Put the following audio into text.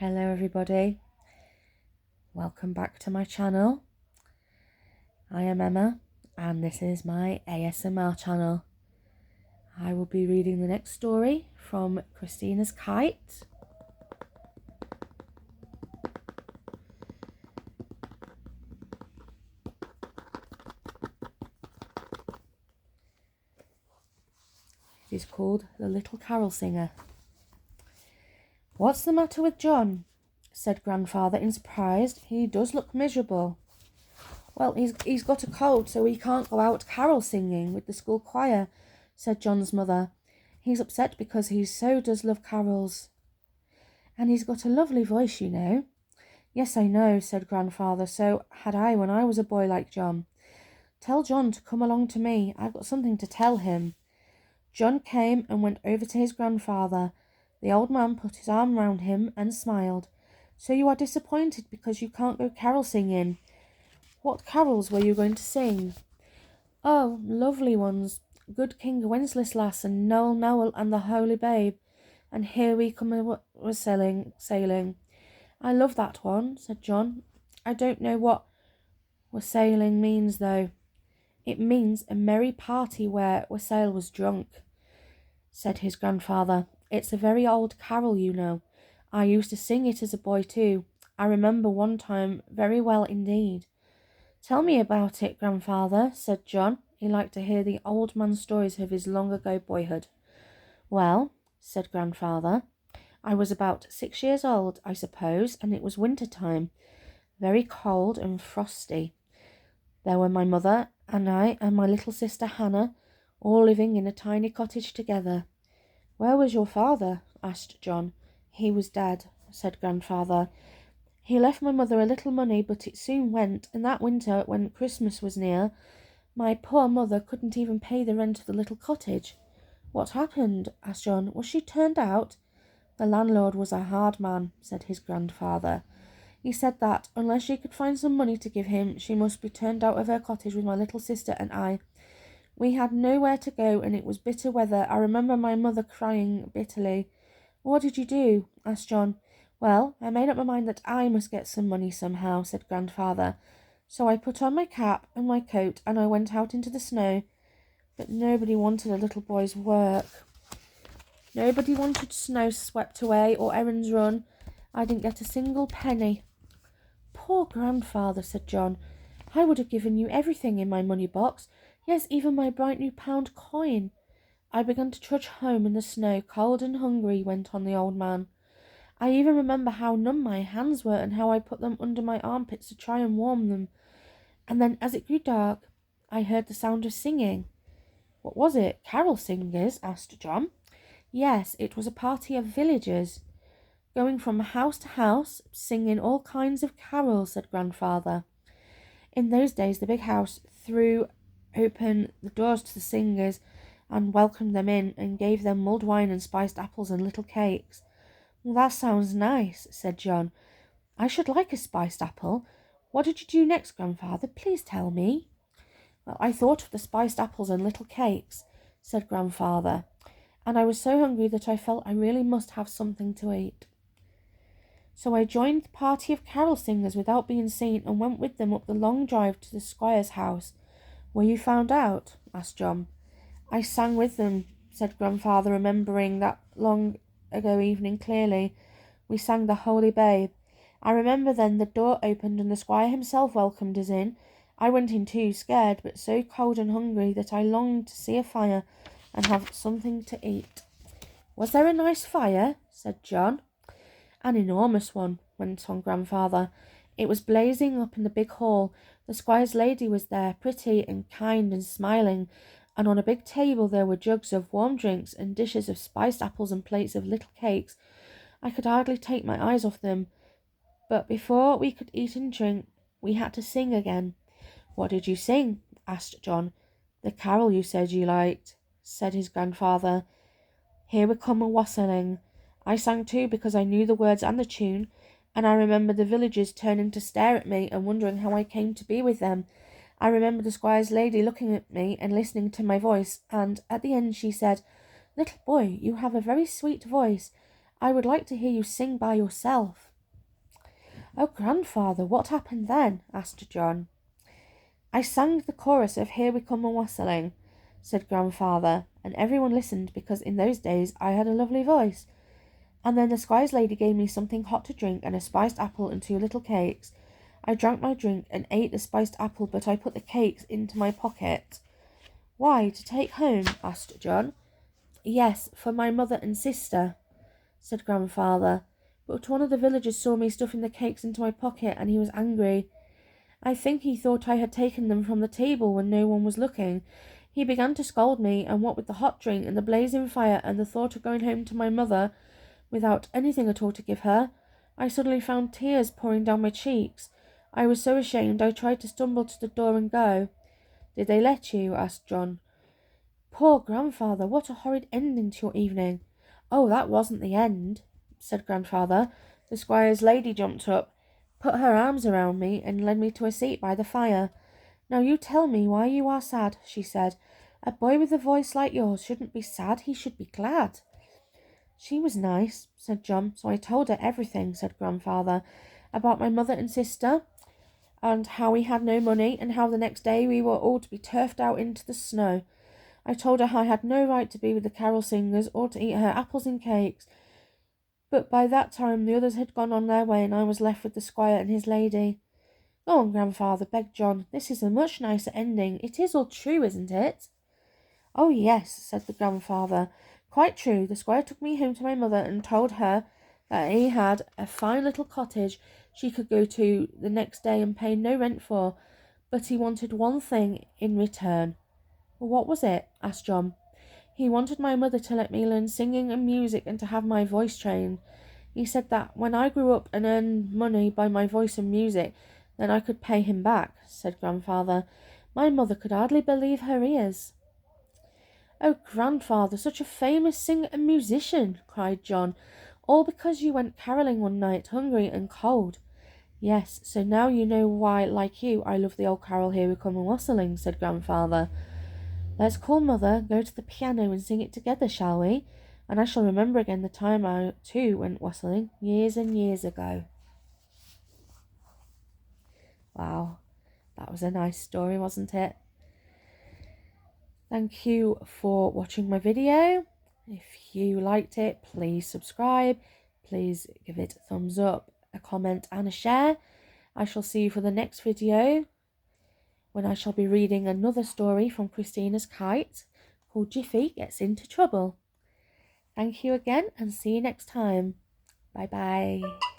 Hello everybody, welcome back to my channel. I am Emma and this is my ASMR channel. I will be reading the next story from Christina's Kite. It is called The Little Carol Singer. "What's the matter with John?" said Grandfather in surprise. "He does look miserable." "Well, he's got a cold, so he can't go out carol singing with the school choir," said John's mother. "He's upset because he so does love carols. And he's got a lovely voice, you know." "Yes, I know," said Grandfather. "So had I when I was a boy like John. Tell John to come along to me. I've got something to tell him." John came and went over to his grandfather. The old man put his arm round him and smiled. "So you are disappointed because you can't go carol singing? What carols were you going to sing?" "Oh, lovely ones. Good King Wenceslas and Noel Noel and the Holy Babe, and Here We Come was sailing. I love that one," said John. "I don't know what wassailing means, though." "It means a merry party where Wassail was drunk," said his grandfather. "It's a very old carol, you know. I used to sing it as a boy too. I remember one time very well indeed." "Tell me about it, Grandfather," said John. He liked to hear the old man's stories of his long ago boyhood. "Well," said Grandfather, "I was about 6 years old, I suppose, and it was winter time, very cold and frosty. There were my mother and I and my little sister Hannah, all living in a tiny cottage together." "Where was your father?" asked John. "He was dead," said Grandfather. "He left my mother a little money, but it soon went, and that winter, when Christmas was near, my poor mother couldn't even pay the rent of the little cottage." "What happened?" asked John. "Was she turned out?" "The landlord was a hard man," said his grandfather. "He said that, unless she could find some money to give him, she must be turned out of her cottage with my little sister and I. We had nowhere to go, and it was bitter weather. I remember my mother crying bitterly." "What did you do?" asked John. "Well, I made up my mind that I must get some money somehow," said Grandfather. "So I put on my cap and my coat, and I went out into the snow. But nobody wanted a little boy's work. Nobody wanted snow swept away or errands run. I didn't get a single penny." "Poor Grandfather," said John. "I would have given you everything in my money box. Yes, even my bright new pound coin." "I began to trudge home in the snow, cold and hungry," went on the old man. "I even remember how numb my hands were and how I put them under my armpits to try and warm them. And then, as it grew dark, I heard the sound of singing." "What was it? Carol singers?" asked John. "Yes, it was a party of villagers, going from house to house, singing all kinds of carols," said Grandfather. "In those days the big house threw open the doors to the singers and welcomed them in and gave them mulled wine and spiced apples and little cakes." "Well, that sounds nice," said John. "I should like a spiced apple. What did you do next, Grandfather? Please tell me." "Well, I thought of the spiced apples and little cakes," said Grandfather, "and I was so hungry that I felt I really must have something to eat. So I joined the party of carol singers without being seen and went with them up the long drive to the squire's house." "Were you found out?" asked John. "I sang with them," said Grandfather, remembering that long ago evening clearly. "We sang the Holy Babe. I remember then the door opened and the squire himself welcomed us in. I went in too, scared, but so cold and hungry that I longed to see a fire and have something to eat." "Was there a nice fire?" said John. "An enormous one," went on Grandfather. "It was blazing up in the big hall. The squire's lady was there, pretty and kind and smiling, and on a big table there were jugs of warm drinks and dishes of spiced apples and plates of little cakes. I could hardly take my eyes off them. But before we could eat and drink, we had to sing again." "What did you sing?" asked John. "The carol you said you liked," said his grandfather. "Here We Come a Wassailing. I sang too because I knew the words and the tune, and I remember the villagers turning to stare at me and wondering how I came to be with them. I remember the squire's lady looking at me and listening to my voice, and at the end she said, 'Little boy, you have a very sweet voice. I would like to hear you sing by yourself.' Oh, Grandfather, what happened then? Asked John. I sang the chorus of Here We Come a-Wassailing, said Grandfather, and everyone listened because in those days I had a lovely voice. And then the squire's lady gave me something hot to drink and a spiced apple and 2 little cakes. I drank my drink and ate the spiced apple, but I put the cakes into my pocket. Why, to take home? Asked John. Yes, for my mother and sister, said Grandfather. But one of the villagers saw me stuffing the cakes into my pocket and he was angry. I think he thought I had taken them from the table when no one was looking. He began to scold me, and what with the hot drink and the blazing fire and the thought of going home to my mother without anything at all to give her, I suddenly found tears pouring down my cheeks. I was so ashamed I tried to stumble to the door and go. Did they let you? Asked John. Poor Grandfather, what a horrid ending to your evening. Oh, that wasn't the end, said Grandfather. The squire's lady jumped up, put her arms around me, and led me to a seat by the fire. Now you tell me why you are sad, she said. A boy with a voice like yours shouldn't be sad, he should be glad. She was nice, said John, so I told her everything, said Grandfather, about my mother and sister, and how we had no money, and how the next day we were all to be turfed out into the snow. I told her I had no right to be with the carol singers or to eat her apples and cakes. But by that time the others had gone on their way, and I was left with the squire and his lady. Go on, Grandfather, begged John. This is a much nicer ending. It is all true, isn't it? Oh, yes, said the Grandfather. Quite true. The squire took me home to my mother and told her that he had a fine little cottage she could go to the next day and pay no rent for, but he wanted one thing in return. Well, what was it? Asked John. He wanted my mother to let me learn singing and music and to have my voice trained. He said that when I grew up and earned money by my voice and music, then I could pay him back, said Grandfather. My mother could hardly believe her ears. Oh, Grandfather, such a famous singer and musician, cried John, all because you went carolling one night, hungry and cold. Yes, so now you know why, like you, I love the old carol Here We Come a-Wassailing, said Grandfather. Let's call Mother, go to the piano and sing it together, shall we? And I shall remember again the time I, too, went wassailing years and years ago. Wow, that was a nice story, wasn't it? Thank you for watching my video. If you liked it, please subscribe. Please give it a thumbs up, a comment and a share. I shall see you for the next video when I shall be reading another story from Christina's Kite called Jiffy Gets Into Trouble. Thank you again and see you next time. Bye bye.